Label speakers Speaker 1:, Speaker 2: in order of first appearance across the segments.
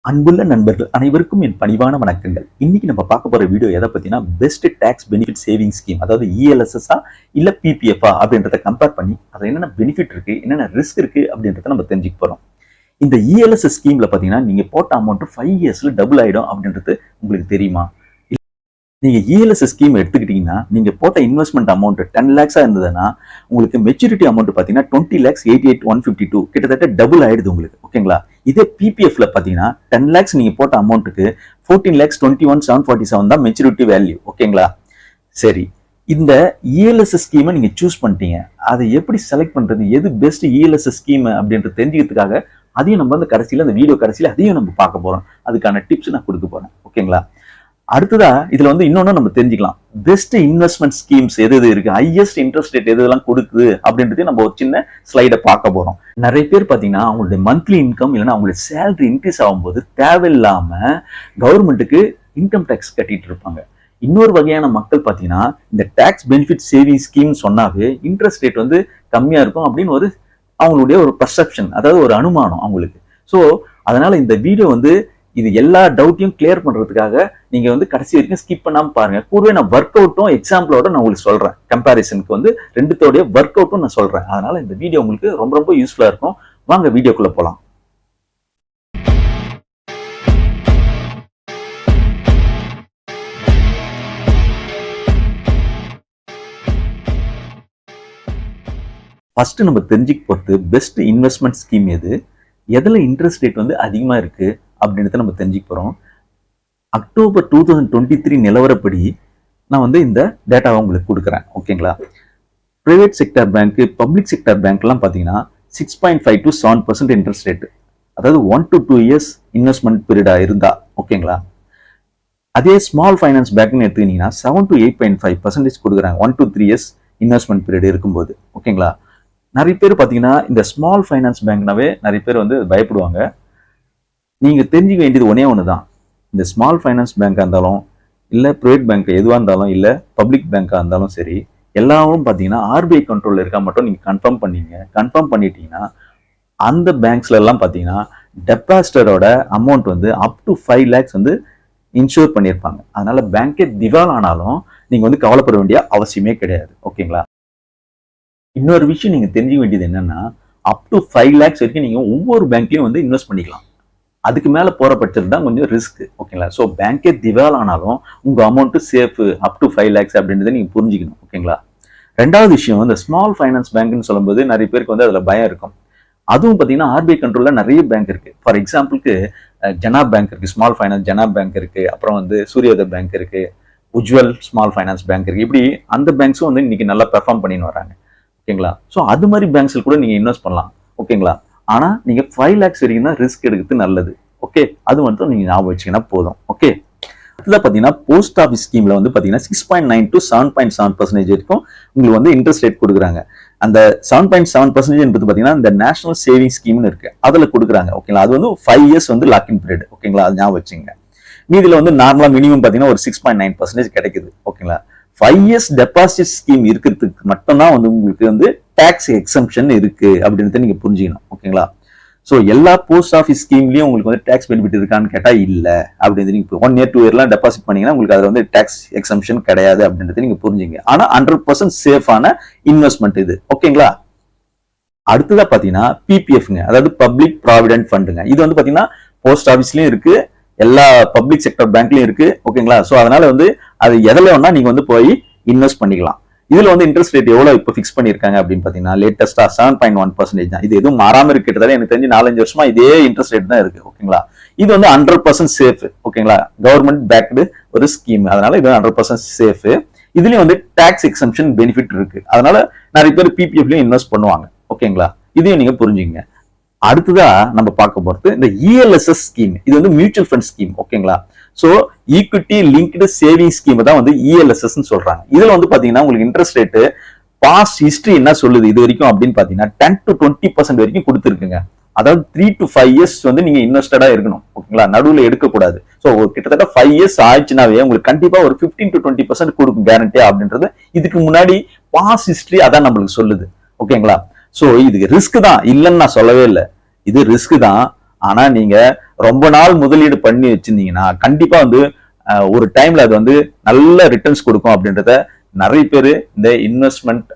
Speaker 1: அன்புள்ள நண்பர்கள் அனைவருக்கும் என் பணிவான வணக்கங்கள். இன்னைக்கு நம்ம பார்க்க போற வீடியோ எதை பத்தினா best tax benefit saving scheme, அதாவது இஎல்எஸ்எஸ்ஆ இல்ல பிபிஎஃப்ஆ அப்படின்றத கம்பேர் பண்ணி அதுல என்னென்ன பெனிஃபிட் இருக்கு, என்னென்ன ரிஸ்க் இருக்கு அப்படின்றத நம்ம தெரிஞ்சுக்க போறோம். இந்த இஎல்எஸ்எஸ் ஸ்கீம்ல பாத்தீங்கன்னா நீங்க போட்ட அமௌண்ட் 5 இயர்ஸ்ல டபுள் ஆயிடும் அப்படின்றது உங்களுக்கு தெரியுமா? நீங்க இஎல்எஸ்எஸ் ஸ்கீம் எடுத்துக்கிட்டீங்கன்னா நீங்க போட்ட இன்வெஸ்ட்மெண்ட் அமௌண்ட் 10 லேக்ஸா இருந்ததுன்னா உங்களுக்கு மெச்சூரிட்டி அமௌண்ட் பாத்தீங்கன்னா 20 lakhs 88,152 கிட்டத்தட்ட டபுள் ஆயிடுது உங்களுக்கு. ஓகேங்களா? இதே பிபிஎஃப்ல பாத்தீங்கன்னா 10 lakhs நீங்க போட்ட அமௌண்ட்டுக்கு 14 lakhs 21,747 தான் மெச்சூரிட்டி வேல்யூ. ஓகேங்களா? சரி, இந்த இஎல்எஸ்எஸ் ஸ்கீமை நீங்க சூஸ் பண்ணிட்டீங்க. அதை எப்படி செலக்ட் பண்றது, எது பெஸ்ட் இஎல்எஸ்எஸ் ஸ்கீம் அப்படின்றது தெரிஞ்சுக்கிறதுக்காக அதையும் நம்ம வந்து கடைசியில அந்த வீடியோ கடைசியில அதையும் நம்ம பார்க்க போறோம். அதுக்கான டிப்ஸ் நான் கொடுக்க போறேன். ஓகேங்களா? அடுத்ததா இதுல வந்து இன்னொன்னு நம்ம தெரிஞ்சுக்கலாம். பெஸ்ட் இன்வெஸ்ட்மெண்ட் ஸ்கீம்ஸ் எது எது இருக்கு, ஹையஸ்ட் இன்ட்ரெஸ்ட் ரேட் எதெல்லாம் கொடுக்குது அப்படின்றதையும் நம்ம ஒரு சின்ன ஸ்லைடை பார்க்க போறோம். நிறைய பேர் பாத்தீங்கன்னா அவங்களுடைய மந்த்லி இன்கம் இல்லைன்னா அவங்களுடைய சேலரி இன்க்ரீஸ் ஆகும்போது தேவையில்லாம கவர்மெண்ட்டுக்கு இன்கம் டேக்ஸ் கட்டிட்டு இருப்பாங்க. இன்னொரு வகையான மக்கள் பாத்தீங்கன்னா இந்த டாக்ஸ் பெனிஃபிட் சேவிங் ஸ்கீம் சொன்னாவே இன்ட்ரெஸ்ட் ரேட் வந்து கம்மியா இருக்கும் அப்படின்னு ஒரு அவங்களுடைய ஒரு பர்செப்ஷன், அதாவது ஒரு அனுமானம் அவங்களுக்கு. ஸோ அதனால இந்த வீடியோ வந்து இது எல்லா டவுட்டையும் கிளியர் பண்றதுக்காக நீங்க வந்து கடைசி வரைக்கும் ஸ்கிப் பண்ணாம பாருங்க. கூடவே நான் ஒர்க் அவுட்டும் எக்ஸாம்பிளோட நான் உங்களுக்கு சொல்றேன். கம்பாரிசனுக்கு வந்து ரெண்டுத்தோடைய ஒர்க் அவுட்டும் நான் சொல்றேன். அதனால இந்த வீடியோ உங்களுக்கு ரொம்ப ரொம்ப யூஸ்ஃபுல்லா இருக்கும். வாங்க வீடியோக்குள்ள போலாம். ஃபர்ஸ்ட் நம்ம தெரிஞ்சுக்க போறது பெஸ்ட் இன்வெஸ்ட்மெண்ட் ஸ்கீம் எது, எதுல இன்ட்ரெஸ்ட் ரேட் வந்து அதிகமா இருக்கு அப்படின்றத நம்ம தெரிஞ்சுக்க போறோம். அக்டோபர் 2023 நிலவரப்படி நான் வந்து இந்த டேட்டாவை உங்களுக்கு கொடுக்குறேன். ஓகேங்களா? Private sector bank, public sector பேங்க்லாம் பார்த்தீங்கன்னா 6.5 to 7% இன்ட்ரெஸ்ட் ரேட், அதாவது 1 to 2 years இன்வெஸ்ட்மெண்ட் பீரியடா இருந்தா. ஓகேங்களா? அதே ஸ்மால் ஃபைனான்ஸ் பேங்க்னு எடுத்துக்கிட்டீங்கன்னா 7 to 8.5% கொடுக்குறாங்க 1 to 3 years இன்வெஸ்ட்மெண்ட் பீரியட் இருக்கும்போது. ஓகேங்களா? நிறைய பேர் பார்த்தீங்கன்னா இந்த ஸ்மால் ஃபைனான்ஸ் பேங்க்னாவே நிறைய பேர் வந்து பயப்படுவாங்க. நீங்க தெரிஞ்சுக்க வேண்டியது ஒன்னே ஒண்ணுதான். இந்த ஸ்மால் ஃபைனான்ஸ் பேங்காக இருந்தாலும் இல்லை ப்ரைவேட் பேங்க் எதுவாக இருந்தாலும் இல்லை பப்ளிக் பேங்காக இருந்தாலும் சரி, எல்லாரும் பார்த்தீங்கன்னா ஆர்பிஐ கண்ட்ரோலில் இருக்கா மட்டும் நீங்கள் கன்ஃபார்ம் பண்ணிட்டீங்கன்னா அந்த பேங்க்ஸ்ல எல்லாம் பார்த்தீங்கன்னா டெபாசிட்டரோட அமௌண்ட் வந்து அப் டு 5 lakhs வந்து இன்சூர் பண்ணியிருப்பாங்க. அதனால பேங்கே திவால் ஆனாலும் நீங்க வந்து கவலைப்பட வேண்டிய அவசியமே கிடையாது. ஓகேங்களா? இன்னொரு விஷயம் நீங்க தெரிஞ்சுக்க வேண்டியது என்னன்னா, அப் டு 5 lakhs வரைக்கும் நீங்க ஒவ்வொரு பேங்க்லயும் வந்து இன்வெஸ்ட் பண்ணிக்கலாம். அதுக்கு மேல போற பட்சத்தில் தான் கொஞ்சம் ரிஸ்க். ஓகேங்களா? ஸோ பேங்கே திவால் ஆனாலும் உங்க amount safe up to 5 lakhs அப்படின்றத நீங்க புரிஞ்சுக்கணும். ஓகேங்களா? ரெண்டாவது விஷயம், இந்த ஸ்மால் ஃபைனான்ஸ் பேங்க்னு சொல்லும்போது நிறைய பேருக்கு வந்து அதுல பயம் இருக்கும். அதுவும் பார்த்தீங்கன்னா ஆர்பிஐ கண்ட்ரோல்ல நிறைய பேங்க் இருக்கு. ஃபார் எக்ஸாம்பிளுக்கு ஜனாப் பேங்க் இருக்கு, ஸ்மால் ஃபைனான்ஸ் ஜனாப் பேங்க் இருக்கு, அப்புறம் வந்து சூரியோதய் பேங்க் இருக்கு, உஜ்வல் ஸ்மால் ஃபைனான்ஸ் பேங்க் இருக்கு. இப்படி அந்த பேங்க்ஸும் வந்து இன்னைக்கு நல்லா பெர்ஃபார்ம் பண்ணின்னு வராங்க. ஓகேங்களா? ஸோ அது மாதிரி பேங்க்ஸில் கூட நீங்க இன்வெஸ்ட் பண்ணலாம். ஓகேங்களா? ஆனா நீங்க 5 lakhs வரைக்கும் தான் ரிஸ்க் எடுக்கிறது நல்லது. ஓகே, அது மட்டும் நீங்க ஞாபகம் வச்சீங்கன்னா போதும். ஓகே, அடுத்தது பாத்தீங்கன்னா போஸ்ட் ஆஃபீஸ் ஸ்கீம்ல வந்து பாத்தீங்கன்னா 6.9 to 7.7% வரைக்கும் உங்களுக்கு வந்து இன்ட்ரெஸ்ட் ரேட் கொடுக்குறாங்க. அந்த 7.7% என்பது பாத்தீங்கன்னா இந்த நேஷனல் சேவிங் ஸ்கீம்னு இருக்கு, அதுல கொடுக்குறாங்க. ஓகேங்களா? அது வந்து 5 years வந்து லாக்இன் பீரியட். ஓகேங்களா? அது ஞாபகம் வச்சுங்க. மீதில வந்து நார்மலா மினிமம் பாத்தீங்கன்னா ஒரு 6.9% கிடைக்குது. ஓகேங்களா? 5 years டெபாசிட் ஸ்கீம் இருக்கிறதுக்கு மட்டும்தான் வந்து உங்களுக்கு வந்து டாக்ஸ் எக்ஸம்ஷன் இருக்கு அப்படின்றத நீங்க புரிஞ்சுக்கணும். ஓகேங்களா? ஸோ எல்லா போஸ்ட் ஆஃபீஸ் ஸ்கீம்லயும் உங்களுக்கு வந்து டாக்ஸ் பெனிஃபிட் இருக்கான்னு கேட்டா இல்ல அப்படின்னு நீங்க 1 year 2 year டெபாசிட் பண்ணீங்கன்னா உங்களுக்கு அதுல வந்து டாக்ஸ் எக்ஸம்ஷன் கிடையாது அப்படின்றத நீங்க புரிஞ்சுங்க. ஆனா 100% சேஃபான இன்வெஸ்ட்மெண்ட் இது. ஓகேங்களா? அடுத்ததா பாத்தீங்கன்னா பிபிஎஃப்ங்க, அதாவது பப்ளிக் ப்ராவிடென்ட் ஃபண்டுங்க. இது வந்து பாத்தீங்கன்னா போஸ்ட் ஆஃபீஸ்லயும் இருக்கு, எல்லா பப்ளிக் செக்டர் பேங்க்லயும் இருக்கு. ஓகேங்களா? ஸோ அதனால வந்து அது எதுல வேணா நீங்க வந்து போய் இன்வெஸ்ட் பண்ணிக்கலாம். இதுல வந்து இன்ட்ரெஸ்ட் ரேட் எவ்வளவு இப்ப பிக்ஸ் பண்ணிருக்காங்க அப்படின்னு பாத்தீங்கன்னா லேட்டஸ்டா 7.1% தான். இது எதுவும் மாறாம இருக்கிறதால எனக்கு தெரிஞ்சு 4-5 வருஷமா இதே இன்ட்ரெஸ்ட் ரேட் தான் இருக்கு. ஓகேங்களா? இது வந்து 100% சேஃப். ஓகேங்களா? கவர்மெண்ட் பேக்டு ஒரு ஸ்கீம், அதனால இது 100% சேஃப். இதுலயும் வந்து டாக்ஸ் எக்ஸம்ஷன் பெனிஃபிட் இருக்கு. அதனால நிறைய பேர் பிபிஎஃப்லயும் இன்வெஸ்ட் பண்ணுவாங்க. ஓகேங்களா? இதையும் நீங்க புரிஞ்சுங்க. அடுத்ததா நம்ம பார்க்க போறது இந்த இஎல்எஸ்எஸ் ஸ்கீம். இது வந்து மியூச்சுவல் ஃபண்ட் ஸ்கீம். ஓகேங்களா? So equity linked saving scheme தான் வந்து இஎல்எஸ்எஸ் சொல்றாங்க. இதுல வந்து பாத்தீங்கன்னா உங்களுக்கு இன்ட்ரெஸ்ட் ரேட் பாஸ்ட் ஹிஸ்டரி என்ன சொல்லுது இது வரைக்கும் அப்படின்னு பாத்தீங்கன்னா 10 to 20% வரைக்கும் கொடுத்துருக்குங்க. அதாவது 3 to 5 years வந்து நீங்க இன்வெஸ்டடா இருக்கணும். ஓகேங்களா? நடுவுல எடுக்கக்கூடாது. ஸோ கிட்டத்தட்ட 5 years ஆயிடுச்சுனாவே உங்களுக்கு கண்டிப்பா ஒரு 15 to 20% கொடுக்கும் கேரண்டியா அப்படின்றது இதுக்கு முன்னாடி பாஸ்ட் ஹிஸ்டரி அதான் நம்மளுக்கு சொல்லுது. ஓகேங்களா? சோ இது ரிஸ்க் தான், இல்லைன்னு நான் சொல்லவே இல்லை. இது ரிஸ்க் தான். ஆனா நீங்க ரொம்ப நாள் முதலீடு பண்ணி வச்சிருந்தீங்கன்னா கண்டிப்பா வந்து ஒரு டைம்ல அது வந்து நல்ல ரிட்டர்ன்ஸ் கொடுக்கும் அப்படின்றத நிறைய பேர் இந்த இன்வெஸ்ட்மெண்ட்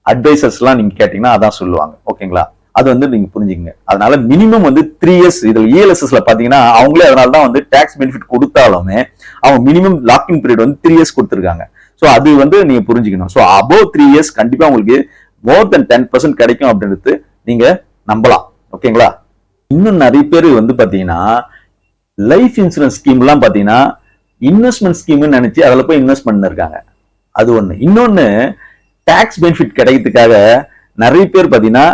Speaker 1: அட்வைசர்ஸ் எல்லாம் நீங்க கேட்டீங்கன்னா அதான் சொல்லுவாங்க. ஓகேங்களா, அது வந்து நீங்க புரிஞ்சுக்கங்க. அதனால மினிமம் வந்து 3 இயர்ஸ் இதுல இஎல்எஸ்எஸ்ல பாத்தீங்கன்னா அவங்களே அதனாலதான் வந்து டாக்ஸ் பெனிஃபிட் கொடுத்தாலுமே அவங்க மினிமம் லாக்இன் பீரியட் வந்து 3 இயர்ஸ் கொடுத்துருக்காங்க. ஸோ அது வந்து நீங்க புரிஞ்சுக்கணும். ஸோ அபோவ் 3 இயர்ஸ் கண்டிப்பா உங்களுக்கு மோர் தென் 10% கிடைக்கும் அப்படின்றது நீங்க நம்பலாம். ஓகேங்களா, இன்னும் நிறைய பேர் வந்து பாத்தீங்கன்னா லைஃப் இன்சூரன்ஸ் ஸ்கீம் எல்லாம் பாத்தீங்கன்னா இன்வெஸ்ட்மெண்ட் ஸ்கீம்னு நினைச்சு அதுல போய் இன்வெஸ்ட் பண்ணிருக்காங்க. அது ஒண்ணு. இன்னொன்னு டாக்ஸ் பெனிஃபிட் கிடைக்கிறதுக்காக நிறைய பேர் பாத்தீங்கன்னா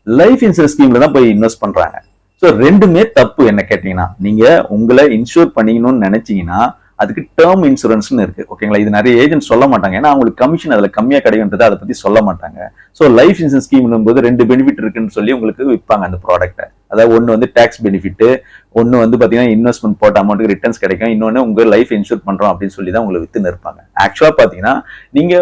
Speaker 1: லைஃப் இன்சூரன்ஸ் ஸ்கீம்ல தான் போய் இன்வெஸ்ட் பண்றாங்க. ஸோ ரெண்டுமே தப்பு. என்ன கேட்டீங்கன்னா நீங்க உங்களை இன்சூர் பண்ணிக்கணும்னு நினைச்சீங்கன்னா அதுக்கு டேர்ம் இன்சூரன்ஸ்னு இருக்கு. ஓகேங்களா, இது நிறைய ஏஜென்ட் சொல்ல மாட்டாங்க. ஏன்னா அவங்களுக்கு கமிஷன் அதுல கம்மியா கிடைக்கும்ன்றது அதை பத்தி சொல்ல மாட்டாங்க. ஸோ லைஃப் இன்சூரன்ஸ் ஸ்கீம் போது 2 பெனிஃபிட் இருக்குன்னு சொல்லி உங்களுக்கு விற்பாங்க அந்த ப்ராடக்ட்டை. அதாவது ஒன்னு வந்து டாக்ஸ் பெனிஃபிட், ஒன்னு வந்து பாத்தீங்கன்னா இன்வெஸ்ட்மெண்ட் போட்ட அமௌண்ட்டுக்கு ரிட்டர்ன்ஸ் கிடைக்கும், இன்னொன்னு உங்க லைஃப் இன்சூர் பண்றோம் அப்படின்னு சொல்லி தான் உங்களுக்கு வித்துன்னு இருப்பாங்க. ஆக்சுவலா பாத்தீங்கன்னா நீங்க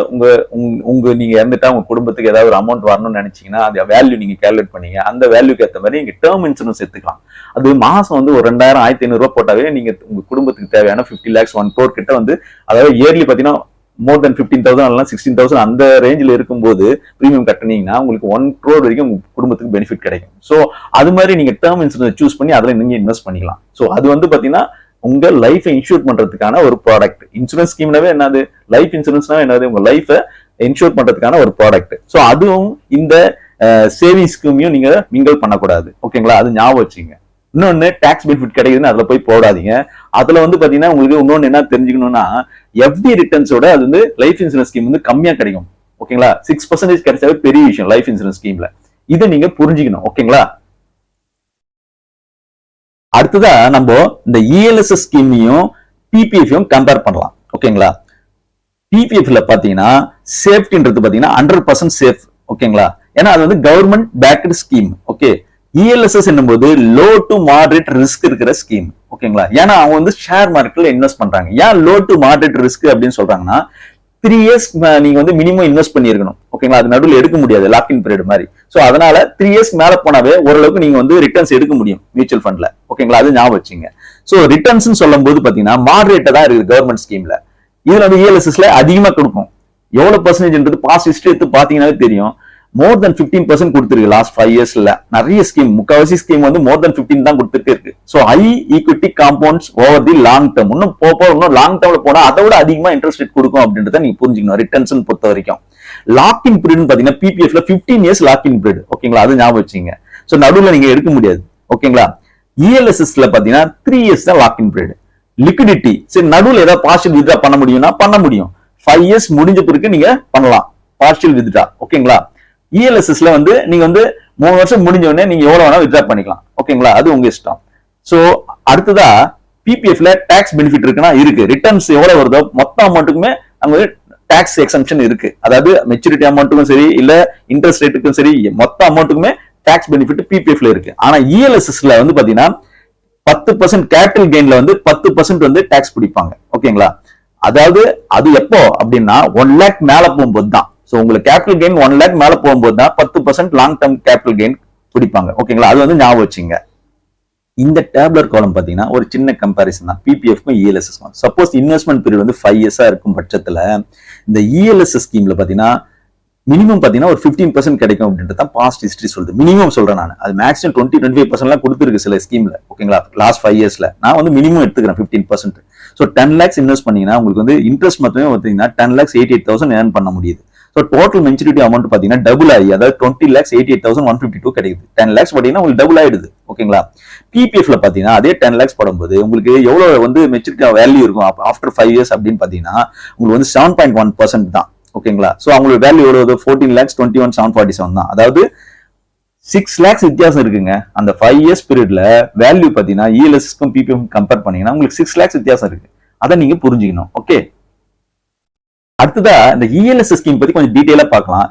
Speaker 1: நீங்க இறந்துட்டா உங்க குடும்பத்துக்கு ஏதாவது ஒரு அமௌண்ட் வரணும்னு நினைச்சீங்கன்னா அந்த வேல்யூ நீங்க கால்குலேட் பண்ணீங்க, அந்த வேல்யூக்கு ஏற்ற மாதிரி நீங்க டேர்ம் இன்சூரன்ஸ் எடுத்துக்கலாம். அது மாசம் வந்து ஒரு 2000 1500 ரூபாய் போட்டாவே நீங்க உங்க குடும்பத்துக்கு தேவையான 50 lakhs 1 crore கிட்ட வந்து, அதாவது இயர்லி பாத்தீங்கன்னா மோர் தென் 15,000 அல்ல 16,000 அந்த ரேஞ்சில் இருக்கும்போது பிரீமியம் கட்டினீங்கன்னா உங்களுக்கு 1 crore வரைக்கும் உங்க குடும்பத்துக்கு பெனிஃபிட் கிடைக்கும். ஸோ அது மாதிரி நீங்க டேர்ம் இன்சூரன்ஸ் சூஸ் பண்ணி அதுல நீங்க இன்வெஸ்ட் பண்ணிக்கலாம். ஸோ அது வந்து பாத்தீங்கன்னா உங்க லைஃபை இன்சூர் பண்றதுக்கான ஒரு ப்ராடக்ட். இன்சூரன்ஸ் ஸ்கீம்னாவே என்னது, லைஃப் இன்சூரன்ஸ்னா என்னது, உங்க லைஃபை இன்சூர் பண்றதுக்கான ஒரு ப்ராடக்ட். ஸோ அதுவும் இந்த சேவிங் ஸ்கீமையும் நீங்க மிங்கல் பண்ணக்கூடாது. ஓகேங்களா, அது ஞாபகம் வச்சுங்க. இன்னொன்னு டாக்ஸ் பெனிஃபிட் கிடைக்குதுன்னு அதுல போய் போடாதீங்க. அதுல வந்து பாத்தீங்கன்னா உங்களுக்கு இன்னொன்னு என்ன தெரிஞ்சுக்கணும்னா எஃப்டி ரிட்டர்ன்ஸோட அது வந்து லைஃப் இன்சூரன்ஸ் ஸ்கீம் வந்து கம்மியா கிடைக்கும். ஓகேங்களா, 6% கிடைச்சாவே பெரிய விஷயம் லைஃப் இன்சூரன்ஸ் ஸ்கீம்ல. இதை நீங்க புரிஞ்சுக்கணும். ஓகேங்களா, அடுத்ததா நம்ம இந்த இஎல்எஸ்எஸ் ஸ்கீமையும் பிபிஎஃப் கம்பேர் பண்ணலாம். ஓகேங்களா, பிபிஎஃப்ல பாத்தீங்கன்னா சேஃப்டின்றது பாத்தீங்கன்னா 100% சேஃப். ஓகேங்களா, ஏன்னா அது வந்து government backed scheme. Okay, ELSS என்னும்போது லோ டு மாடரேட் ரிஸ்க் இருக்கிற ஸ்கீம். ஓகேங்களா, ஏன்னா அவங்க வந்து ஷேர் மார்க்கெட்ல இன்வெஸ்ட் பண்றாங்க. ஏன் லோ டு மாடரேட் ரிஸ்க் அப்படின்னு சொல்றாங்கன்னா 3 இயர்ஸ் நீங்க வந்து மினிமம் இன்வெஸ்ட் பண்ணிருக்கணும். ஓகேங்களா, அது நடுவில் எடுக்க முடியாது லாக்இன் பீரியட் மாதிரி. சோ அதனால 3 இயர்ஸ் மேல போனாவே ஓரளவுக்கு நீங்க வந்து ரிட்டர்ன்ஸ் எடுக்க முடியும் மியூச்சுவல் ஃபண்ட்ல. ஓகேங்களா, அது ஞாபகம் வச்சுங்க. சோ ரிட்டர்ன்ஸ் சொல்லும் போது பாத்தீங்கன்னா மாடரேட்டா தான் இருக்குது கவர்மெண்ட் ஸ்கீம்ல. இதுல வந்து இஎல்எஸ்எஸ்ல அதிகமா கொடுக்கும். எவ்வளவு பர்சன்டேஜ்ன்றது பாஸ்ட் ஹிஸ்டரி எடுத்து பாத்தீங்கன்னாவே தெரியும். மோர் தென் 15% கொடுத்துருக்கு லாஸ்ட் 5 இயர்ஸ்ல. நிறைய ஸ்கீம், முக்காவாசி ஸ்கீம் வந்து மோர் தென் 15 தான் கொடுத்துட்டு இருக்கு. So high equity compounds over the long term. இன்னும் லாங் டேர்ம்ல போனா அதை விட அதிகமா இன்ட்ரெஸ்ட் ரேட் கொடுக்கும் அப்படின்றத நீங்க புரிஞ்சுக்கணும். ரிட்டர்ன்ஸ் பொறுத்த வரைக்கும் லாக்இன் பீரியட் பாத்தீங்கன்னா பிபிஎஃப்ல 15 இயர்ஸ் லாக்இன் பீரியட். ஓகேங்களா, அது ஞாபகம் வச்சுங்க. சோ நடுவில் நீங்க எடுக்க முடியாது. ஓகேங்களா, இஎல்எஸ்எஸ்ல பாத்தீங்கன்னா 3 இயர்ஸ் தான் லாக்இன் பீரியட். லிக்விடிட்டி சரி நடுவில் ஏதாவது பார்ஷியல் வித்ரா பண்ண முடியும்னா பண்ண முடியும். 5 இயர்ஸ் முடிஞ்ச பிறகு நீங்க பண்ணலாம் பார்ஷியல் வித்ரா. ஓகேங்களா, இஎல்எஸ்எஸ்ல வந்து நீங்க வந்து 3 வருஷம் முடிஞ்ச உடனே நீங்க எவ்வளவு வேணா வித்ரா பண்ணிக்கலாம். ஓகேங்களா, அது உங்க இஷ்டம். சோ அடுத்ததா பிபிஎஃப்ல டாக்ஸ் பெனிஃபிட் இருக்குன்னா இருக்கு. ரிட்டர்ன்ஸ் எவ்வளவு வருதோ மொத்த அமௌண்ட்டுக்குமே அங்க டாக்ஸ் எக்ஸம்ஷன் இருக்கு. அதாவது மெச்சூரிட்டி அமௌண்ட்டுக்கும் சரி இல்ல இன்ட்ரெஸ்ட் ரேட்டுக்கும் சரி மொத்த அமௌண்ட்டுக்குமே டாக்ஸ் பெனிஃபிட் பிபிஎஃப்ல இருக்கு. ஆனா இஎல்எஸ்எஸ்ல வந்து பாத்தீங்கன்னா 10% கேபிட்டல் கெயின்ல வந்து 10% வந்து டாக்ஸ் பிடிப்பாங்க. ஓகேங்களா, அதாவது அது எப்போ அப்படின்னா 1 lakh மேல போகும்போது தான். சோ உங்களுக்கு கேபிட்டல் கெயின் 1 lakh மேல போகும்போது தான் 10% லாங் டேர்ம் கேபிட்டல் கெயின் பிடிப்பாங்க. ஓகேங்களா, அது வந்து ஞாபகம் வச்சுங்க. இந்த டேப்லர் காலம் பாத்தீங்கன்னா ஒரு சின்ன கம்பாரிசன் தான் பிபிஎஃப்க்கும் இஎல்எஸ்எஸ்க்கும். சப்போஸ் இன்வெஸ்ட்மெண்ட் பீரியட் வந்து 5 இயர்ஸா இருக்கும் பட்சத்துல இந்த இஎல்எஸ்எஸ் ஸ்கீம்ல பாத்தீங்கன்னா மினிமம் பாத்தீங்கன்னா ஒரு 15% கிடைக்கும் அப்படின்றது தான் பாஸ்ட் ஹிஸ்டரி சொல்லுது. மினிமம் சொல்றேன் நான். அது மேக்ஸிமம் 20-25% எல்லாம் கொடுத்துருக்கு சில ஸ்கீம்ல. ஓகேங்களா, லாஸ்ட் 5 இயர்ஸ்ல நான் வந்து மினிமம் எடுத்துக்கிறேன் 15%. ஸோ 10 lakhs இன்வெஸ்ட் பண்ணீங்கன்னா உங்களுக்கு வந்து இன்ட்ரெஸ்ட் மட்டுமே பார்த்தீங்கன்னா 10,88,000 ஏர்ன் பண்ண முடியுது. ஸோ டோட்டல் மெச்சூரிட்டி அமௌண்ட் பார்த்தீங்கன்னா டபுள் ஆகி அதாவது 20,88,152 கிடைக்குது. 10 lakhs பார்த்தீங்கன்னா உங்களுக்கு டபுள் ஆயிடுது. ஓகேங்களா, பிபிஎஃப்ல பார்த்தீங்கன்னா அதே 10 lakhs போடும்போது உங்களுக்கு எவ்வளவு வந்து மெச்சூரிட்டி வேல்யூ இருக்கும் ஆஃப்டர் 5 இயர்ஸ் அப்படின்னு பார்த்தீங்கன்னா உங்களுக்கு வந்து 7.1% தான். ஓகேங்களா, சோ அவங்களோட வேல்யூ எவ்வளவு 14,21,747 தான். அதாவது 6 lakhs வித்தியாசம் இருக்குங்க. அந்த 5 இயர்ஸ் பீரியட்ல வேல்யூ பாத்தீங்கன்னா இஎல்எஸ்க்கும் பிபிஎஃப் கம்பேர் பண்ணீங்கன்னா உங்களுக்கு 6 lakhs வித்தியாசம் இருக்கு. அதை நீங்க புரிஞ்சுக்கணும். ஓகே, அடுத்ததா இந்த இஎல்எஸ்எஸ் ஸ்கீம் பத்தி கொஞ்சம் டீடைலா பார்க்கலாம்.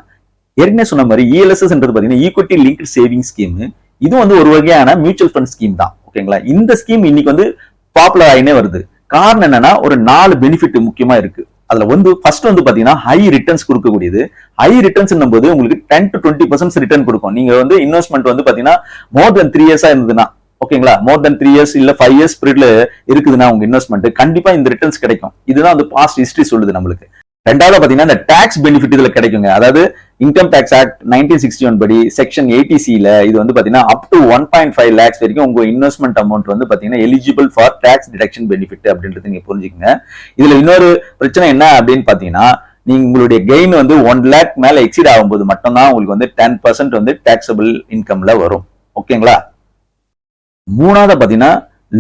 Speaker 1: ஏற்கனவே சொன்ன மாதிரி இஎல்எஸ்எஸ் பாத்தீங்கன்னா ஈக்விட்டி லிங்க்டு சேவிங் ஸ்கீம். இது வந்து ஒரு வகையான மியூச்சுவல் ஃபண்ட் ஸ்கீம் தான். ஓகேங்களா, இந்த ஸ்கீம் இன்னைக்கு வந்து பாப்புலர் ஆயினே வருது. காரணம் என்னன்னா ஒரு 4 பெனிஃபிட் முக்கியமா இருக்கு. அதுல வந்து ஃபர்ஸ்ட் வந்து பாத்தீங்கன்னா ஹை ரிட்டர்ன்ஸ் கொடுக்கக்கூடியது. ஹை ரிட்டர்ன்ஸ் போது உங்களுக்கு 10 to 20% ரிட்டர்ன் கொடுக்கும். நீங்க வந்து இன்வெஸ்ட்மெண்ட் வந்து பாத்தீங்கன்னா மோர் தென் 3 இயர்ஸா இருந்ததுன்னா ஓகேங்களா, மோர் தென் 3 இயர்ஸ் இல்ல 5 இயர்ஸ் பீரியட்ல இருக்குதுன்னா உங்க இன்வெஸ்ட்மெண்ட் கண்டிப்பா இந்த ரிட்டர்ன்ஸ் கிடைக்கும். இதுதான் வந்து பாஸ்ட் ஹிஸ்டரி சொல்லுது நம்மளுக்கு. ரெண்டாவது பாத்தீங்கன்னா இந்த டாக்ஸ் பெனிஃபிட் இதுல கிடைக்குங்க. அதாவது இன்கம் டாக்ஸ் ஆக்ட் 1961 படி செக்ஷன் 80C இது வந்து பாத்தீங்கன்னா அப் டு 1.5 lakhs வரைக்கும் உங்க இன்வெஸ்ட்மெண்ட் அமௌண்ட் வந்து பாத்தீங்கன்னா eligible for tax deduction benefit அப்படின்றது நீங்க புரிஞ்சுக்கங்க. இதுல இன்னொரு பிரச்சனை என்ன அப்படின்னு பாத்தீங்கன்னா, நீங்க உங்களுடைய கெயின் வந்து 1 lakh மேல எக்ஸீட் ஆகும்போது மட்டும்தான் உங்களுக்கு வந்து 10% வந்து டாக்ஸபிள் இன்கம்ல வரும். ஓகேங்களா. மூணாவது பாத்தீங்கன்னா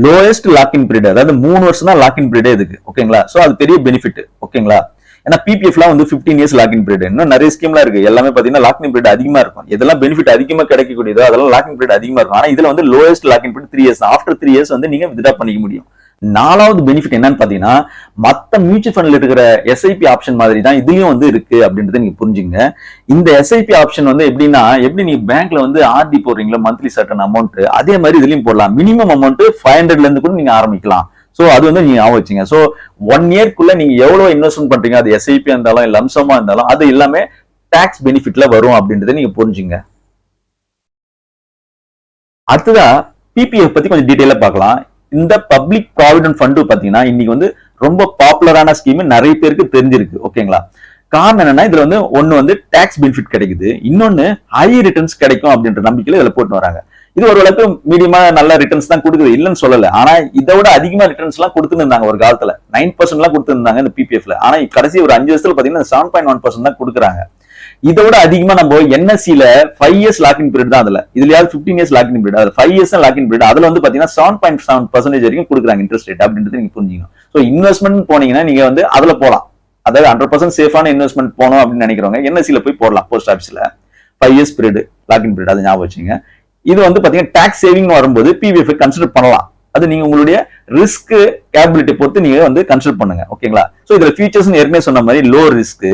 Speaker 1: லோயஸ்ட் லாக்இன் பீரியட், அதாவது 3 வருஷம் தான் லாக்இன் பீரியட் இதுக்கு. ஓகேங்களா. சோ அது பெரிய பெனிஃபிட். ஓகேங்களா. ஏன்னா பிபிஎஃப்லாம் வந்து 15 இயர்ஸ் லாக்இன் பீரியட். இன்னும் நிறைய ஸ்கீம்லாம் இருக்கு. எல்லாமே பாத்தீங்கன்னா லாக்இன் பீரியட் அதிகமா இருக்கும். இதெல்லாம் பெனிஃபிட் அதிகமா கிடைக்கக்கூடியதோ அதெல்லாம் லாக்இன் பீரியட் அதிகமா இருக்கும். ஆனா இதுல வந்து lowest login period 3 years. After 3 years வந்து நீங்க வித்ட்ரா பண்ணிக்க முடியும். நாலாவது பெனிஃபிட் என்னன்னு பாத்தீங்கன்னா, மத்த மியூச்சுவல் ஃபண்ட்ல இருக்கிற எஸ்ஐபி ஆப்ஷன் மாதிரி தான் இதுலயும் வந்து இருக்கு அப்படின்றத நீங்க புரிஞ்சுங்க. இந்த எஸ்ஐபி ஆப்ஷன் வந்து எப்படின்னா, எப்படி நீங்க பேங்க்ல வந்து ஆர்டி போடுறீங்களோ மந்த்லி சர்டன் அமௌண்ட், அதே மாதிரி இதுலயும் போடலாம். மினிமம் அமௌண்ட் 500ல இருந்து கூட நீங்க ஆரம்பிக்கலாம். சோ அது வந்து நீங்க ஞாபகம் வச்சுங்க. சோ 1 இயர்க்குள்ள நீங்க எவ்வளவு இன்வெஸ்ட்மெண்ட் பண்றீங்க, அது எஸ்ஐபி இருந்தாலும் லம்சமா இருந்தாலும் அது எல்லாமே டாக்ஸ் பெனிஃபிட்ல வரும் அப்படின்றத நீங்க புரிஞ்சுங்க. அடுத்ததா பிபிஎஃப் பத்தி கொஞ்சம் டீடைலா பார்க்கலாம். இந்த பப்ளிக் ப்ராவிடன்ட் ஃபண்ட் பாத்தீங்கன்னா இன்னைக்கு வந்து ரொம்ப பாப்புலரான ஸ்கீம், நிறைய பேருக்கு தெரிஞ்சிருக்கு. ஓகேங்களா. காரணம் என்னன்னா, இதுல வந்து ஒன்னு வந்து டாக்ஸ் பெனிஃபிட் கிடைக்குது, இன்னொன்னு ஹை ரிட்டர்ன்ஸ் கிடைக்கும் அப்படின்ற நம்பிக்கையில இதுல போட்டு வராங்க. இது ஓரளவுக்கு மீடியமா நல்ல ரிட்டர்ன்ஸ் தான் கொடுக்குது, இல்லைன்னு சொல்லல. ஆனா இதை விட அதிகமா ரிட்டர்ன்ஸ் எல்லாம் கொடுத்துருந்தாங்க ஒரு காலத்துல. 9% எல்லாம் கொடுத்துருந்தாங்க இந்த பிபிஎஃப்ல. ஆனா கடைசி ஒரு 5 வருஷத்துல பாத்தீங்கன்னா 7.1% தான் கொடுக்குறாங்க. இதை விட அதிகமா நம்ம என்எஸ்சில 5 இயர்ஸ் லாக்இன் பீரியட் தான். இதுலயாவது 15 இயர்ஸ் லாக்இன் பீரியட், அதுல 5 இயர்ஸ் லாக்இன் பீரியட். அதுல வந்து பாத்தீங்கன்னா 7.7% வரைக்கும் கொடுக்குறாங்க இன்ட்ரெஸ்ட் ரேட் அப்படின்றது நீங்க புரிஞ்சுக்கணும். சோ இன்வெஸ்ட்மெண்ட் போனீங்கன்னா நீங்க வந்து அதுல போலாம். அதாவது 100% சேஃபான இன்வெஸ்ட்மெண்ட் போனோம் அப்படின்னு நினைக்கிறவங்க என்எஸ்சில போய் போடலாம். போஸ்ட் ஆஃபீஸ்ல 5 இயர்ஸ் பீரியட் லாக்இன் பீரியட், அது ஞாபகம் வச்சுங்க. இது வந்து பாத்தீங்கன்னா டாக்ஸ் சேவிங் வரும்போது பிபிஎஃப் கன்சிடர் பண்ணலாம். அது நீங்க உங்களுடைய ரிஸ்க் கேபிலிட்டி பொறுத்து நீங்க வந்து கன்சிடர் பண்ணுங்க. ஓகேங்களா. சோ இதுல ஃபீச்சர்ஸ் ஏற்கனவே சொன்ன மாதிரி லோ ரிஸ்க்,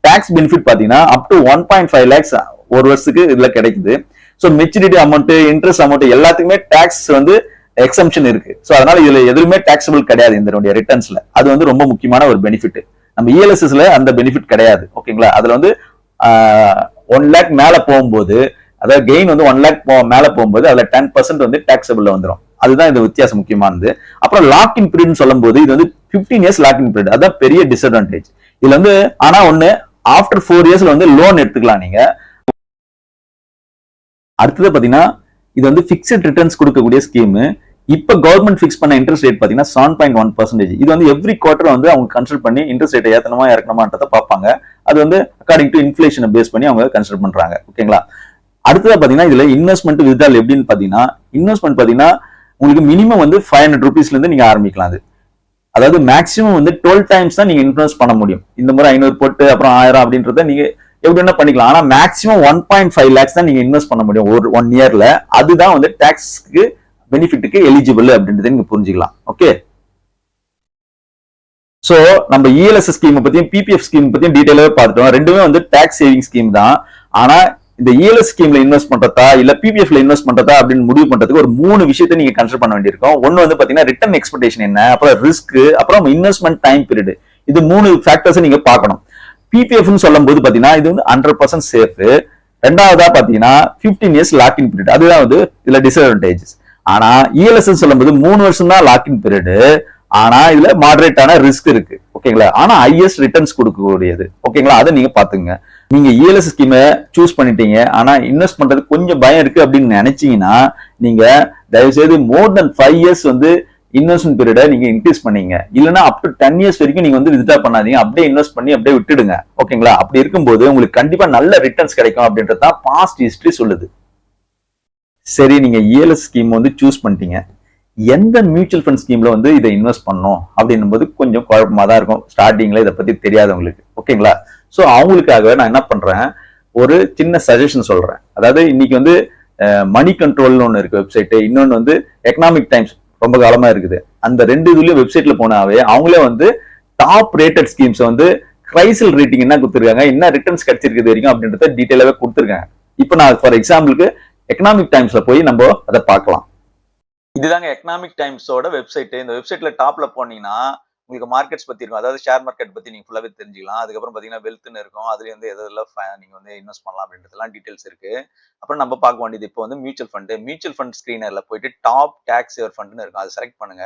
Speaker 1: டாக்ஸ் பெனிஃபிட் பாத்தீங்கன்னா அப் டு 1.5 lakhs ஒரு வருஷத்துக்கு இதுல கிடைக்குது. So maturity amount, interest amount எல்லாத்துக்குமே டாக்ஸ் வந்து எக்ஸம்ஷன் இருக்கு. சோ அதனால இதுல எதுவுமே டாக்ஸபிள் கிடையாது இந்த ரிட்டர்ன்ஸ்ல. அது வந்து ரொம்ப முக்கியமான ஒரு பெனிஃபிட். நம்ம இஎல்எஸ்எஸ்ல அந்த பெனிஃபிட் கிடையாது. ஓகேங்களா. அதுல வந்து 1 lakh மேல போகும்போது, அதாவது கெயின் வந்து 1 lakh மேல போகும்போது அதுல 10% வந்து டாக்ஸபிள் வந்துடும். அதுதான் இந்த வித்தியாசம் முக்கியமானது. அப்புறம் லாக்இன் பீரியட் சொல்லும் போது இது வந்து 15 இயர்ஸ் லாக்இன் பீரியட். அதான் பெரிய டிஸ்அட்வான்டேஜ் இதுல வந்து. ஆனா ஒண்ணு, ஆஃப்டர் 4 இயர்ஸ்ல வந்து லோன் எடுத்துக்கலாம் நீங்க. அடுத்தது பாத்தீங்கன்னா இது வந்து பிக்ஸ்ட் ரிட்டர்ன்ஸ் கொடுக்கக்கூடிய ஸ்கீம். இப்ப கவர்மெண்ட் பிக்ஸ் பண்ண இன்ட்ரெஸ்ட் ரேட் பாத்தீங்கன்னா 7.1%. இது வந்து எவ்ரி குவார்டர் வந்து அவங்க கன்சிடர் பண்ணி இன்ட்ரெஸ்ட் ரேட்டை ஏத்தனமா இறக்கணுமான்றத பார்ப்பாங்க. அது வந்து அக்கார்டிங் டு இன்ஃபிளேஷனை பேஸ் பண்ணி அவங்க கன்சிடர் பண்றாங்க. ஓகேங்களா. அடுத்ததா பாத்தீங்கன்னா இதுல இன்வெஸ்ட்மெண்ட் வித்ட்ரால் எப்படின்னு பாத்தீங்கன்னா, இன்வெஸ்ட்மெண்ட் பாத்தீங்கன்னா உங்களுக்கு மினிமம் வந்து 500 rupeesல இருந்து நீங்க ஆரம்பிக்கலாம். அது அதாவது மேக்ஸிமம் வந்து 12 times தான் நீங்க இன்வெஸ்ட் பண்ண முடியும். இந்த முறை 500 போட்டு அப்புறம் 1000 அப்படின்றத நீங்க எப்படி வேணா பண்ணிக்கலாம். ஆனா மேக்ஸிமம் 1.5 lakhs தான் நீங்க இன்வெஸ்ட் பண்ண முடியும் ஒரு 1 இயர்ல. அதுதான் வந்து டாக்ஸ்க்கு பெனிஃபிட்டுக்கு எலிஜிபிள் அப்படின்றத நீங்க புரிஞ்சுக்கலாம். ஓகே. சோ நம்ம இஎல்எஸ் ஸ்கீம் பத்தியும் பிபிஎஃப் ஸ்கீம் பத்தியும் டீடைலாவே பார்த்தோம். ரெண்டுமே வந்து டாக்ஸ் சேவிங் ஸ்கீம் தான். ஆனா இந்த இஎல்எஸ் ஸ்கீம்ல இன்வெஸ்ட் பண்றதா இல்ல பிபிஎஃப்ல இன்வெஸ்ட் பண்றதா அப்படின்னு முடிவு பண்றதுக்கு ஒரு 3 விஷயத்தை நீங்க கன்சிடர் பண்ண வேண்டியிருக்கும். ஒன்னு வந்து பாத்தீங்கன்னா ரிட்டர்ன் எக்ஸ்பெக்டேஷன் என்ன, அப்புறம் ரிஸ்க், அப்புறம் இன்வெஸ்ட்மெண்ட் டைம் பீரியட். இது 3 ஃபேக்டர்ஸ் நீங்க பார்க்கணும். பிபிஎஃப்னு சொல்லும் போது பாத்தீங்கன்னா இது வந்து 100% சேஃப். ரெண்டாவதா பாத்தீங்கன்னா 15 இயர்ஸ் லாக்இன் பீரியட், அதுதான் வந்து இதுல டிஸ்அட்வான்டேஜஸ். ஆனா இஎல்எஸ் சொல்லும் போது 3 வருஷம் தான் லாக்இன் பீரியட். ஆனா இதுல மாடரேட்டான ரிஸ்க் இருக்கு. ஓகேங்களா. ஆனா ஹையஸ்ட் ரிட்டர்ன்ஸ் கொடுக்கக்கூடியது. ஓகேங்களா. அதை நீங்க பாத்துங்க. நீங்க இஎல்எஸ் ஸ்கீமை சூஸ் பண்ணிட்டீங்க, ஆனா இன்வெஸ்ட் பண்றது கொஞ்சம் பயம் இருக்கு அப்படின்னு நினைச்சீங்கன்னா நீங்க தயவு செய்து மோர் தென் 5 இயர்ஸ் வந்து இன்வெஸ்ட்மெண்ட் பீரியட நீங்க இன்க்ரீஸ் பண்ணீங்க. இல்லைன்னா அப் டு 10 இயர்ஸ் வரைக்கும் நீங்க வந்து வித்ட்ரா பண்ணாதீங்க. அப்படியே இன்வெஸ்ட் பண்ணி அப்படியே விட்டுடுங்க. ஓகேங்களா. அப்படி இருக்கும்போது உங்களுக்கு கண்டிப்பா நல்ல ரிட்டர்ன்ஸ் கிடைக்கும் அப்படின்றது தான் பாஸ்ட் ஹிஸ்டரி சொல்லுது. சரி, நீங்க இஎல்எஸ் ஸ்கீம் வந்து சூஸ் பண்ணிட்டீங்க. எந்த மியூச்சுவல் ஃபண்ட் ஸ்கீம்ல வந்து இதை இன்வெஸ்ட் பண்ணணும் அப்படின்னும் போது கொஞ்சம் குழப்பமா தான் இருக்கும் ஸ்டார்டிங்ல, இதை பத்தி தெரியாதவங்களுக்கு. ஓகேங்களா. சோ அவங்களுக்காக நான் என்ன பண்றேன், ஒரு சின்ன சஜஷன் சொல்றேன். அதாவது இன்னைக்கு வந்து மணி கண்ட்ரோல்னு ஒன்று இருக்கு வெப்சைட், இன்னொன்னு வந்து எக்கனாமிக் டைம்ஸ் ரொம்ப காலமா இருக்குது. அந்த 2 இதுலயும் வெப்சைட்ல போனாவே அவங்களே வந்து டாப் ரேட்டட் ஸ்கீம்ஸ் வந்து கிரைசல் ரேட்டிங் என்ன கொடுத்துருக்காங்க, என்ன ரிட்டர்ன்ஸ் கிடைச்சிருக்குது வரைக்கும் அப்படின்றத டீட்டெயிலாவே கொடுத்துருக்காங்க. இப்போ நான் ஃபார் எக்ஸாம்பிளுக்கு எக்கனாமிக் டைம்ஸ்ல போய் நம்ம அதை பார்க்கலாம். இதுதாங்க எக்கனாமிக் டைம்ஸோட வெப்சைட். இந்த வெப்சைட்ல டாப்ல போனீங்கன்னா
Speaker 2: உங்களுக்கு மார்க்கெட்ஸ் பத்தி இருக்கும். அதாவது ஷேர் மார்க்கெட் பத்தி நீங்க ஃபுல்லாவே தெரிஞ்சுக்கலாம். அதுக்கப்புறம் பாத்தீங்கன்னா வெல்த்னு இருக்கும். அதுல வந்து எதெல்லாம் நீங்க வந்து இன்வெஸ்ட் பண்ணலாம் அப்படின்றதெல்லாம் டீடைல்ஸ் இருக்கு. அப்புறம் நம்ம பார்க்க வேண்டியது இப்போ வந்து மியூச்சுவல் ஃபண்ட் ஸ்கிரீனர்ல போயிட்டு டாப் டாக்ஸ் சேவர் ஃபண்ட்னு இருக்கும். அதை செலக்ட் பண்ணுங்க.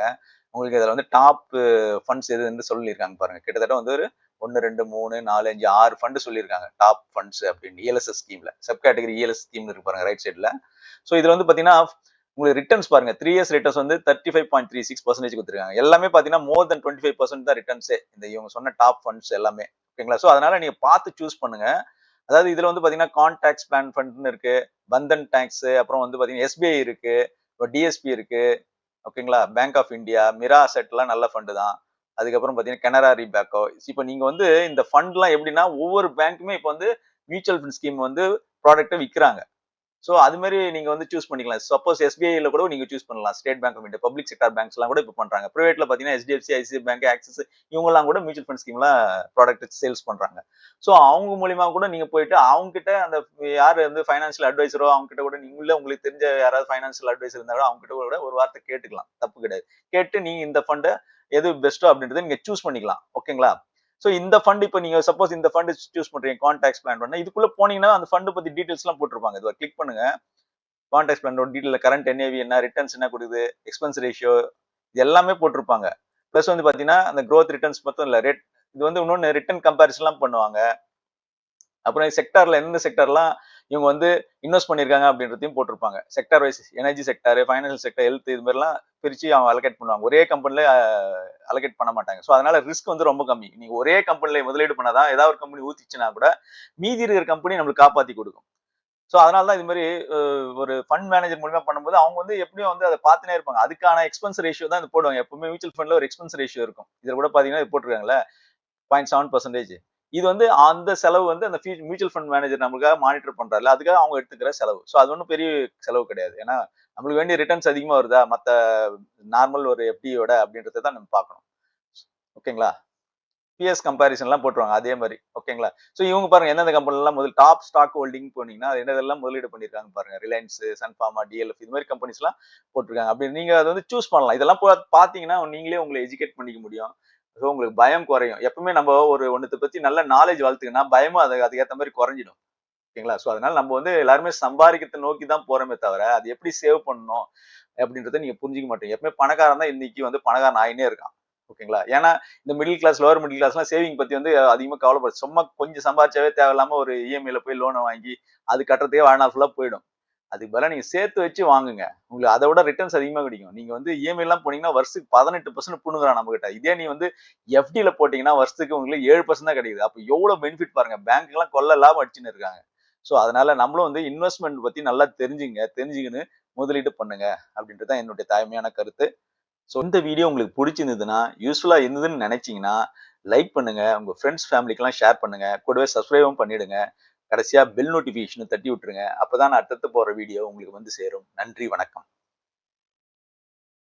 Speaker 2: உங்களுக்கு இதுல வந்து டாப் ஃபண்ட்ஸ் எதுன்னு சொல்லியிருக்காங்க பாருங்க. கிட்டத்தட்ட வந்து ஒரு 1 2 3 4 5 6 ஃபண்ட் சொல்லியிருக்காங்க. டாப் ஃபண்ட்ஸ் அப்படின்னு இஎல்எஸ்எஸ் ஸ்கீம்ல சப் கேட்டகரி இஎல்எஸ் ஸ்கீம் இருக்கு பாருங்க ரைட் சைட்ல. ஸோ இதுல வந்து பாத்தீங்கன்னா உங்களுக்கு ரிட்டர்ன்ஸ் பாருங்க 3 இயர்ஸ் ரிட்டர்ன்ஸ் வந்து 35.36% கொடுத்துருக்காங்க. எல்லாமே பாத்தீங்கன்னா மோர் தென் 25% தான் ரிட்டர்ன்ஸே இந்த இவங்க சொன்ன டாப் ஃபண்ட்ஸ் எல்லாமே. ஓகேங்களா? ஸோ அதனால நீங்க பார்த்து சூஸ் பண்ணுங்க. அதாவது இதுல வந்து பாத்தீங்கன்னா கான்டாக்ஸ் பிளான் ஃபண்ட்னு இருக்கு, பந்தன் டாக்ஸ், அப்புறம் வந்து பாத்தீங்கன்னா எஸ்பிஐ இருக்கு, டிஎஸ்பி இருக்கு. ஓகேங்களா? Bank of India, Mira asset எல்லாம் நல்ல ஃபண்ட் தான். அதுக்கப்புறம் பாத்தீங்கன்னா கனரா ரீபேக்கோ. இப்போ நீங்க வந்து இந்த ஃபண்ட் எல்லாம் எப்படின்னா ஒவ்வொரு பேங்க்குமே இப்போ வந்து மியூச்சுவல் ஃபண்ட் ஸ்கீம் வந்து ப்ராடக்ட்டை விற்கிறாங்க. ஸோ அது மாதிரி நீங்க வந்து சூஸ் பண்ணிக்கலாம். சப்போஸ் எஸ்பிஐல கூட நீங்க சூஸ் பண்ணலாம். State Bank of India, public sector banks எல்லாம் கூட இப்போ பண்றாங்க. பிரைவேட்ல பாத்தீங்கன்னா HDFC, ஐசிஐசிஐ பேங்க், ஆக்சிஸ் இவங்க எல்லாம் கூட மியூச்சுவல் ஃபண்ட் ஸ்கீம்லாம் ப்ராடக்ட் சேல்ஸ் பண்றாங்க. ஸோ அவங்க மூலியமா கூட நீங்க போயிட்டு அவங்க கிட்ட அந்த யார் வந்து ஃபைனான்சியல் அட்வைசரோ அவங்க கிட்ட கூட நீங்களே உங்களுக்கு தெரிஞ்ச யாராவது ஃபைனான்சியல் அட்வைசர் இருந்தா கூட அவங்க கிட்ட கூட ஒரு வார்த்தை கேட்டுக்கலாம். தப்பு கிடையாது. கேட்டு நீங்க இந்த ஃபண்டை எது பெஸ்ட்டோ அப்படின்றத நீங்க சூஸ் பண்ணிக்கலாம். ஓகேங்களா? ஸோ இந்த ஃபண்ட் இப்போ நீங்க சப்போஸ் இந்த ஃபண்ட் சூஸ் பண்றீங்க கான்டாக்ட் பிளான் பண்ண இதுக்குள்ள போனீங்கன்னா அந்த ஃபண்ட் பத்தி டீடைல்ஸ் எல்லாம் போட்டிருப்பாங்க. இதை கிளிக் பண்ணுங்க. கான்டாக்ட் பிளானோட டீடைல் கரண்ட் என்ஏவி என்ன, ரிட்டர்ன்ஸ் என்ன கொடுக்குது, எக்ஸ்பென்ஸ் ரேஷியோ இது எல்லாமே போட்டிருப்பாங்க. பிளஸ் வந்து பாத்தீங்கன்னா அந்த growth ரிட்டர்ன்ஸ் மட்டும் இல்ல ரேட் இது வந்து இன்னொன்னு ரிட்டர்ன் கம்பேரிசன்லாம் பண்ணுவாங்க. அப்புறம் செக்டார்ல எந்த செக்டார்லாம் இவங்க வந்து இன்வெஸ்ட் பண்ணிருக்காங்க அப்படின்றதையும் போட்டிருப்பாங்க. Sector wise energy sector, financial sector, health இது மாதிரிலாம் பிரிச்சு அவங்க அலோகேட் பண்ணுவாங்க. ஒரே கம்பெனில அலோகேட் பண்ண மாட்டாங்க. ஸோ அதனால ரிஸ்க் வந்து ரொம்ப கம்மி. நீங்க ஒரே கம்பெனில முதலீடு பண்ணாதான் ஏதாவது ஒரு கம்பெனி ஊத்திச்சுன்னா கூட மீதி இருக்கிற கம்பெனி நம்மளுக்கு காப்பாத்தி கொடுக்கும். ஸோ அதனால தான் இது மாதிரி ஒரு ஃபண்ட் மேனேஜர் மூலியமா பண்ணும்போது அவங்க வந்து எப்படியும் வந்து அதை பார்த்துனே இருப்பாங்க. அதுக்கான எக்ஸ்பென்ஸ் ரேஷியோ தான் இது போடுவாங்க. எப்பவுமே மியூச்சுவல் ஃபண்ட்ல ஒரு எக்ஸ்பென்ஸ் ரேஷியோ இருக்கும். இதுல கூட பாத்தீங்கன்னா இது போட்டிருக்காங்கல்ல 0.7%. இது வந்து அந்த செலவு வந்து அந்த மியூச்சுவல் ஃபண்ட் மேனேஜர் நமக்காக மானிட்டர் பண்றாருல அதுக்காக அவங்க எடுத்துக்கிற செலவு. ஸோ அது ஒன்றும் பெரிய செலவு கிடையாது. ஏன்னா நம்மளுக்கு வேண்டிய ரிட்டர்ன்ஸ் அதிகமா வருதா மத்த நார்மல் ஒரு எஃப்டியோட அப்படின்றத தான் நம்ம பார்க்கணும். ஓகேங்களா? பிஎஸ் கம்பேரிசன்லாம் போட்டுருவாங்க அதே மாதிரி. ஓகேங்களா? ஸோ இவங்க பாருங்க எந்தெந்த கம்பெனிலாம் முதல் டாப் ஸ்டாக் ஹோல்டிங் போனீங்கன்னா அது என்னதெல்லாம் முதலீடு பண்ணிருக்காங்க பாருங்க. ரிலையன்ஸ், சன்ஃபார்மா, டிஎல்எஃப் இது மாதிரி கம்பெனிஸ்லாம் போட்டிருக்காங்க. அப்படி நீங்க அதை வந்து சூஸ் பண்ணலாம். இதெல்லாம் பாத்தீங்கன்னா நீங்களே உங்களை எஜுகேட் பண்ணிக்க முடியும். ஸோ உங்களுக்கு பயம் குறையும். எப்பவுமே நம்ம ஒரு ஒன்னத்தை பத்தி நல்ல நாலேஜ் வளர்த்துக்குன்னா பயமும் அதுக்கேற்ற மாதிரி குறைஞ்சிடும். ஓகேங்களா? ஸோ அதனால நம்ம வந்து எல்லாருமே சம்பாதிக்கிறத நோக்கி தான் போறோமே தவிர அது எப்படி சேவ் பண்ணணும் அப்படின்றத நீங்க புரிஞ்சுக்க மாட்டீங்க. எப்பவுமே பணக்காரன் தான் இன்னைக்கு வந்து பணக்காரன் ஆயினே இருக்கான். ஓகேங்களா? ஏன்னா இந்த மிடில் கிளாஸ், லோவர் மிடில் கிளாஸ்லாம் சேவிங் பத்தி வந்து அதிகமா கவலைப்படும். சும்மா கொஞ்சம் சம்பாதிச்சாவே தேவையில்லாம ஒரு இஎம்ஐல போய் லோனை வாங்கி அது கட்டுறதுக்கே வாழ்நாள் ஃபுல்லா போயிடும். அதுக்கு பதிலா நீங்க சேர்த்து வச்சு வாங்குங்க. உங்களுக்கு அதை விட ரிட்டர்ன்ஸ் அதிகமா கிடைக்கும். நீங்க வந்து இஎம்ஐ எல்லாம் போனீங்கன்னா வருஷத்துக்கு 18% புடுங்குறான் நம்ம கிட்ட. இதே நீ வந்து எஃப்டில போட்டீங்கன்னா வருஷத்துக்கு உங்களுக்கு 7% தான் கிடைக்குது. அப்ப எவ்வளவு பெனிஃபிட் பாருங்க. பேங்க் எல்லாம் கொள்ள லாபம் அடிச்சுன்னு இருக்காங்க. ஸோ அதனால நம்மளும் வந்து இன்வெஸ்ட்மெண்ட் பத்தி நல்லா தெரிஞ்சுக்கின்னு முதலீடு பண்ணுங்க அப்படின்றது தான் என்னுடைய தாய்மையான கருத்து. ஸோ இந்த வீடியோ உங்களுக்கு பிடிச்சிருந்ததுன்னா யூஸ்ஃபுல்லா இருந்ததுன்னு நினைச்சீங்கன்னா லைக் பண்ணுங்க, உங்க ஃப்ரெண்ட்ஸ் ஃபேமிலிக்கெல்லாம் ஷேர் பண்ணுங்க, கூடவே சப்ஸ்கிரைபும் பண்ணிடுங்க. கடைசியா பெல் நோட்டிபிகேஷன் தட்டி விட்டுருங்க. அப்பதான் நான் அடுத்தடுத்து போற வீடியோ உங்களுக்கு வந்து சேரும். நன்றி, வணக்கம்.